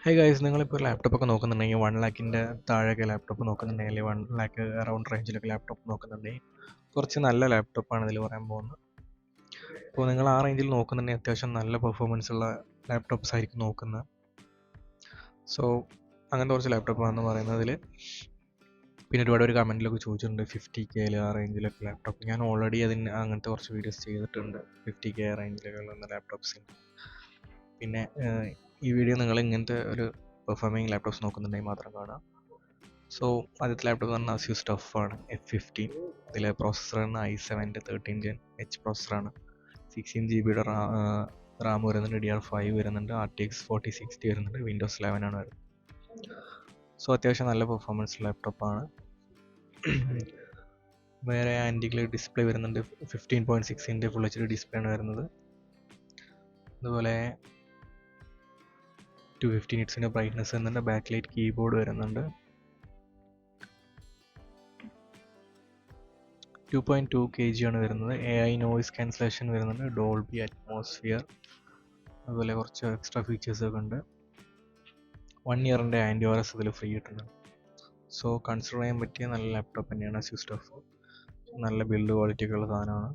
High guys, നിങ്ങളിപ്പോൾ ലാപ്ടോപ്പൊക്കെ നോക്കുന്നുണ്ടെങ്കിൽ 1 ലാഖിൻ്റെ താഴെയൊക്കെ laptop നോക്കുന്നുണ്ടെങ്കിൽ, അല്ലെങ്കിൽ 1 ലാഖ് അറൗണ്ട് റേഞ്ചിലൊക്കെ ലാപ്ടോപ്പ് നോക്കുന്നുണ്ടെങ്കിൽ കുറച്ച് നല്ല ലാപ്ടോപ്പാണ് ഇതിൽ പറയാൻ പോകുന്നത്. അപ്പോൾ നിങ്ങൾ ആ റേഞ്ചിൽ നോക്കുന്നുണ്ടെങ്കിൽ അത്യാവശ്യം നല്ല പെർഫോമൻസ് ഉള്ള ലാപ്ടോപ്സ് ആയിരിക്കും നോക്കുന്നത്. സോ അങ്ങനത്തെ കുറച്ച് ലാപ്ടോപ്പാണെന്ന് പറയുന്നതിൽ പിന്നെ ഒരുപാട് ഒരു കമൻറ്റിലൊക്കെ ചോദിച്ചിട്ടുണ്ട് 50K ആ റേഞ്ചിലൊക്കെ ലാപ്ടോപ്പ്. ഞാൻ ഓൾറെഡി അതിന് അങ്ങനത്തെ കുറച്ച് വീഡിയോസ് ചെയ്തിട്ടുണ്ട് 50K റേഞ്ചിലൊക്കെ ഉള്ള ലാപ്ടോപ്സിന്. പിന്നെ ഈ വീഡിയോ നിങ്ങൾ ഇങ്ങനത്തെ ഒരു പെർഫോമിങ് ലാപ്ടോപ്സ് നോക്കുന്നുണ്ടെങ്കിൽ മാത്രം കാണാം. സോ ആദ്യത്തെ ലാപ്ടോപ്പ് എന്ന് പറഞ്ഞാൽ അസ്യൂസ് ടഫാണ് F15. ഇതിലെ പ്രോസസ്സറാണ് i7-ൻ്റെ 13 Gen H പ്രോസസ്സറാണ്. 16GB റാം വരുന്നുണ്ട്, DDR5 വരുന്നുണ്ട്, RTX 4060 വരുന്നുണ്ട്, വിൻഡോസ് 11 ആണ് വരുന്നത്. സോ അത്യാവശ്യം നല്ല പെർഫോമൻസ് ലാപ്ടോപ്പാണ്. വേറെ ആൻറ്റിഗ്ലേ ഡിസ്പ്ലേ വരുന്നുണ്ട്, 15.6 ഫുൾ HD ഡിസ്പ്ലേ ആണ് വരുന്നത്. അതുപോലെ 250 നിറ്റ്സിൻ്റെ ബ്രൈറ്റ്നസ് വരുന്നുണ്ട്, ബാക്ക് ലൈറ്റ് കീബോർഡ് വരുന്നുണ്ട്, 2.2 kg ആണ് വരുന്നത്, AI നോയിസ് ക്യാൻസലേഷൻ വരുന്നുണ്ട്, ഡോൾബി അറ്റ്മോസ്ഫിയർ, അതുപോലെ കുറച്ച് എക്സ്ട്രാ ഫീച്ചേഴ്സൊക്കെ ഉണ്ട്. 1 ഇയറിൻ്റെ ആൻറ്റിവൈറസ് ഇതിൽ ഫ്രീ കിട്ടുന്നുണ്ട്. സോ കൺസിഡർ ചെയ്യാൻ പറ്റിയ നല്ല ലാപ്ടോപ്പ് തന്നെയാണ് അസ്യൂസ് ടഫ്. നല്ല ബിൽഡ് ക്വാളിറ്റി ഒക്കെ ഉള്ള സാധനമാണ്.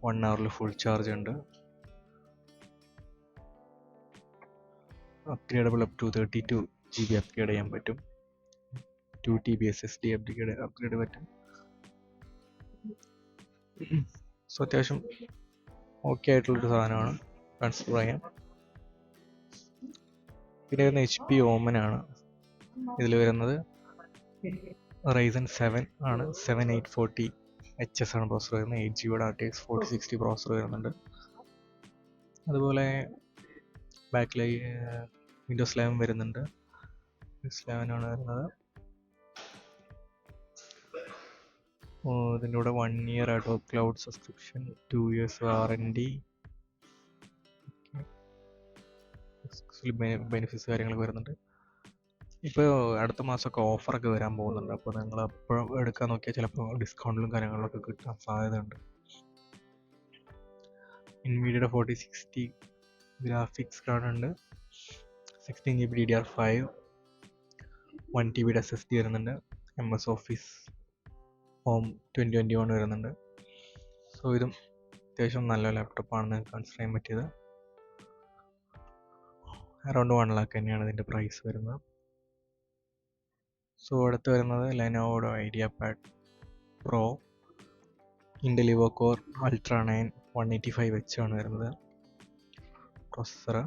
1 hourൽ ഫുൾ ചാർജ് ഉണ്ട്. Upgradable up to 32GB upgrade ചെയ്യാൻ പറ്റും. 2TB SSD അപ്ഗ്രേഡ് പറ്റും. സോ അത്യാവശ്യം ഓക്കെ ആയിട്ടുള്ളൊരു സാധനമാണ്, കൺസിഡർ ചെയ്യാം. പിന്നെ വരുന്ന HP ഓമനാണ്. ഇതിൽ വരുന്നത് Ryzen 7 ആണ്, 7840HS ആണ് പ്രോസസ്സർ വരുന്നത്. 8GB RTX 4060 പ്രോസസ്സർ വരുന്നുണ്ട്. അതുപോലെ ബാക്ക് വിൻഡോസ് 11 വരുന്നുണ്ട്, വിൻഡോസ് 11 ആണ് വരുന്നത്. ഇതിൻ്റെ കൂടെ 1 year Adobe cloud subscription, 2 years warranty, benefits കാര്യങ്ങളൊക്കെ വരുന്നുണ്ട്. ഇപ്പോൾ അടുത്ത മാസമൊക്കെ ഓഫറൊക്കെ വരാൻ പോകുന്നുണ്ട്. അപ്പോൾ നിങ്ങൾ എപ്പോഴും എടുക്കാൻ നോക്കിയാൽ ചിലപ്പോൾ ഡിസ്കൗണ്ടിലും കാര്യങ്ങളിലൊക്കെ കിട്ടാൻ സാധ്യതയുണ്ട്. NVIDIA 4060 ഗ്രാഫിക്സ് കാർഡ് ഉണ്ട്, 16GB DDR5, 1TB SSD വരുന്നുണ്ട്, MS ഓഫീസ് ഹോം 2021 വരുന്നുണ്ട്. സോ ഇതും അത്യാവശ്യം നല്ല ലാപ്ടോപ്പാണെന്ന് കൺസിഡർ ചെയ്യാൻ പറ്റിയത്. അറൗണ്ട് 1 lakh തന്നെയാണ് ഇതിൻ്റെ പ്രൈസ് വരുന്നത്. സോ അടുത്ത് വരുന്നത് ലെനോവോയുടെ IdeaPad Pro Intel Evo Core Ultra 9 185H ആണ് വരുന്നത് പ്രോസസ്സർ.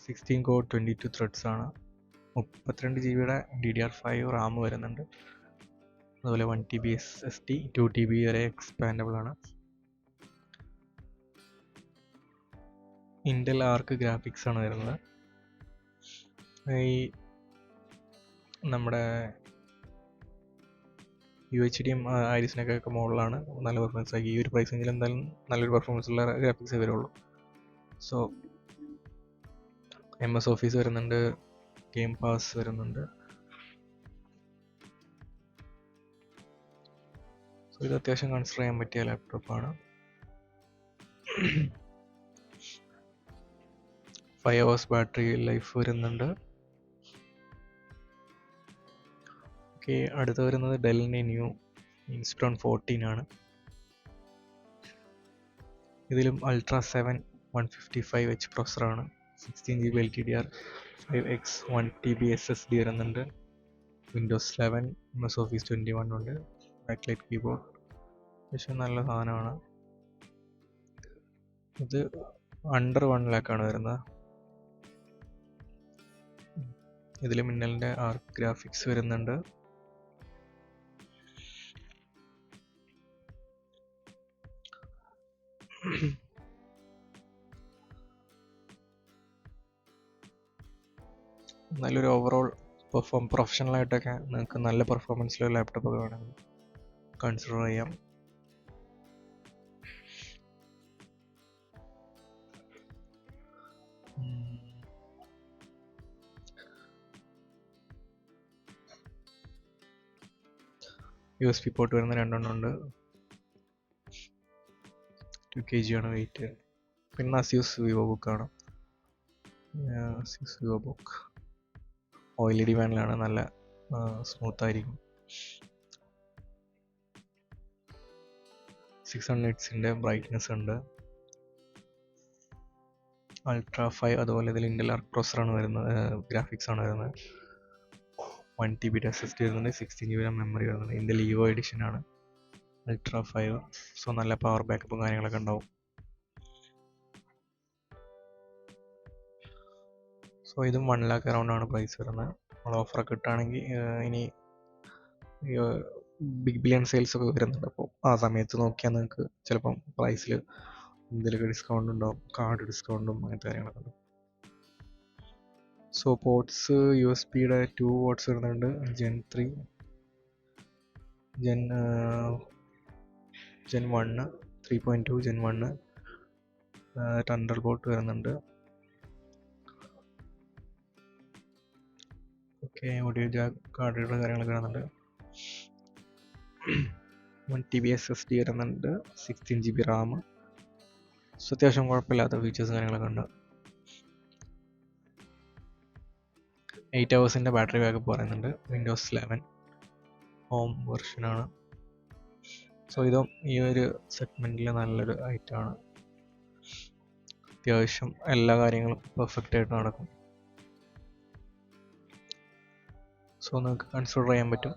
16 core 22 threads ആണ്. 32GB DDR5 റാം വരുന്നുണ്ട്. അതുപോലെ 1TB SSD, 2TB വരെ എക്സ്പാൻഡബിൾ ആണ്. Intel Arc ഗ്രാഫിക്സ് ആണ് വരുന്നത്. ഈ നമ്മുടെ UHDയും ഐരിസിനൊക്കെ മുകളിലാണ് നല്ല പെർഫോമൻസ് ആക്കി. ഈ ഒരു പ്രൈസ് എങ്കിലും എന്തായാലും നല്ലൊരു പെർഫോമൻസ് ഉള്ള ഗ്രാഫിക്സേ വരുള്ളൂ. സോ MS ഓഫീസ് വരുന്നുണ്ട്, ഗെയിം പാസ് വരുന്നുണ്ട്. സോ ഇത് അത്യാവശ്യം കൺസിഡർ ചെയ്യാൻ പറ്റിയ ലാപ്ടോപ്പാണ്. 5 hours ബാറ്ററി ലൈഫ് വരുന്നുണ്ട്. ഓക്കെ, അടുത്ത് വരുന്നത് ഡെല്ലിൻ്റെ ന്യൂ ഇൻസ്പിറോൺ 14 ആണ്. ഇതിലും Ultra 7 155H പ്രോസസ്സറാണ്, 16GB LTDR5X, 1TB SSD വരുന്നുണ്ട്, വിൻഡോസ് 11, MS ഓഫീസ് 21 ഉണ്ട്, ബാക്ക് ലൈറ്റ് കീബോർഡ്. പക്ഷേ നല്ല സാധനമാണ്. ഇത് അണ്ടർ 1 lakh ആണ് വരുന്നത്. ഇതിൽ മിന്നലിൻ്റെ ആർക്ക് ഗ്രാഫിക്സ് വരുന്നുണ്ട്. നല്ലൊരു ഓവറോൾ പ്രൊഫഷണലായിട്ടൊക്കെ നിങ്ങൾക്ക് നല്ല പെർഫോമൻസിലുള്ള ലാപ്ടോപ്പൊക്കെ വേണമെങ്കിൽ കൺസിഡർ ചെയ്യാം. USB പോർട്ട് വരുന്ന 2 ഉണ്ട്. 2 kg ആണ് വെയിറ്റ്. പിന്നെ അസ്യൂസ് വിവോ ബുക്കാണ്. അസ്യൂസ് വിവോ ബുക്ക് OLED പാനലാണ്, നല്ല സ്മൂത്ത് ആയിരിക്കും. 600 നിറ്റ്സിൻ്റെ ബ്രൈറ്റ്നസ് ഉണ്ട്. അൾട്രാ 5, അതുപോലെ ഇതിൽ ഇന്റൽ ആർക്ക് പ്രോസറാണ് വരുന്നത്, ഗ്രാഫിക്സ് ആണ് വരുന്നത്. 1 TB SSD വരുന്നുണ്ട്, 16 GB മെമ്മറി വരുന്നുണ്ട്. ഇന്റൽ EVO എഡിഷൻ ആണ് അൾട്രാ 5. സോ നല്ല പവർ ബാക്കപ്പും കാര്യങ്ങളൊക്കെ ഉണ്ടാവും. സോ ഇതും 1 lakh അറൗണ്ട് ആണ് പ്രൈസ് വരുന്നത്. നമ്മൾ ഓഫറൊക്കെ കിട്ടുകയാണെങ്കിൽ ഇനി ബിഗ് ബില്യൺ സെയിൽസ് ഒക്കെ വരുന്നുണ്ട്. അപ്പോൾ ആ സമയത്ത് നോക്കിയാൽ നിങ്ങൾക്ക് ചിലപ്പം പ്രൈസിൽ എന്തെങ്കിലുമൊക്കെ ഡിസ്കൗണ്ട് ഉണ്ടാവും, കാർഡ് ഡിസ്കൗണ്ടും അങ്ങനത്തെ കാര്യങ്ങളൊക്കെ ഉണ്ടാവും. സോ പോർട്സ് USB-യുടെ 2 പോർട്സ് വരുന്നുണ്ട്, Gen 3, Gen 1, 3.2, Gen 1, Thunderbolt വരുന്നുണ്ട്. ഓക്കെ, ഓഡിയോ ജാക്ക്, കാർഡുകളുടെ കാര്യങ്ങളൊക്കെ വരുന്നുണ്ട്. 1 TB SSD വരുന്നുണ്ട്, 16 GB RAM. സോ അത്യാവശ്യം കുഴപ്പമില്ലാത്ത ഫീച്ചേഴ്സും കാര്യങ്ങളൊക്കെ ഉണ്ട്. 8 ഹവേഴ്സിൻ്റെ ബാറ്ററി ബാക്കപ്പ് പറയുന്നുണ്ട്. വിൻഡോസ് 11 ഹോം വെർഷനാണ്. സോ ഇതും ഈ ഒരു സെഗ്മെൻറ്റിൽ നല്ലൊരു ഐറ്റമാണ്. അത്യാവശ്യം എല്ലാ കാര്യങ്ങളും പെർഫെക്റ്റ് ആയിട്ട് നടക്കും. സോ നിങ്ങൾക്ക് കൺസിഡർ ചെയ്യാൻ പറ്റും.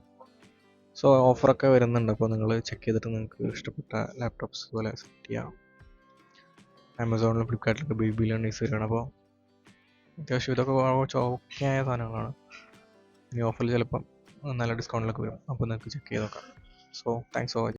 സോ ഓഫറൊക്കെ വരുന്നുണ്ട്, അപ്പോൾ നിങ്ങൾ ചെക്ക് ചെയ്തിട്ട് നിങ്ങൾക്ക് ഇഷ്ടപ്പെട്ട ലാപ്ടോപ്സ് പോലെ സെലക്ട് ചെയ്യാം. ആമസോണിലും ഫ്ലിപ്കാർട്ടിലൊക്കെ ബിഗ് ബില്യൺ ഡേയ്സ് വരികയാണ്. അപ്പോൾ അത്യാവശ്യം ഇതൊക്കെ ഓക്കെ ആയ സാധനങ്ങളാണ്. ഈ ഓഫറിൽ ചിലപ്പം നല്ല ഡിസ്കൗണ്ടിലൊക്കെ വരും, അപ്പോൾ നിങ്ങൾക്ക് ചെക്ക് ചെയ്ത് നോക്കാം. So thanks for watching.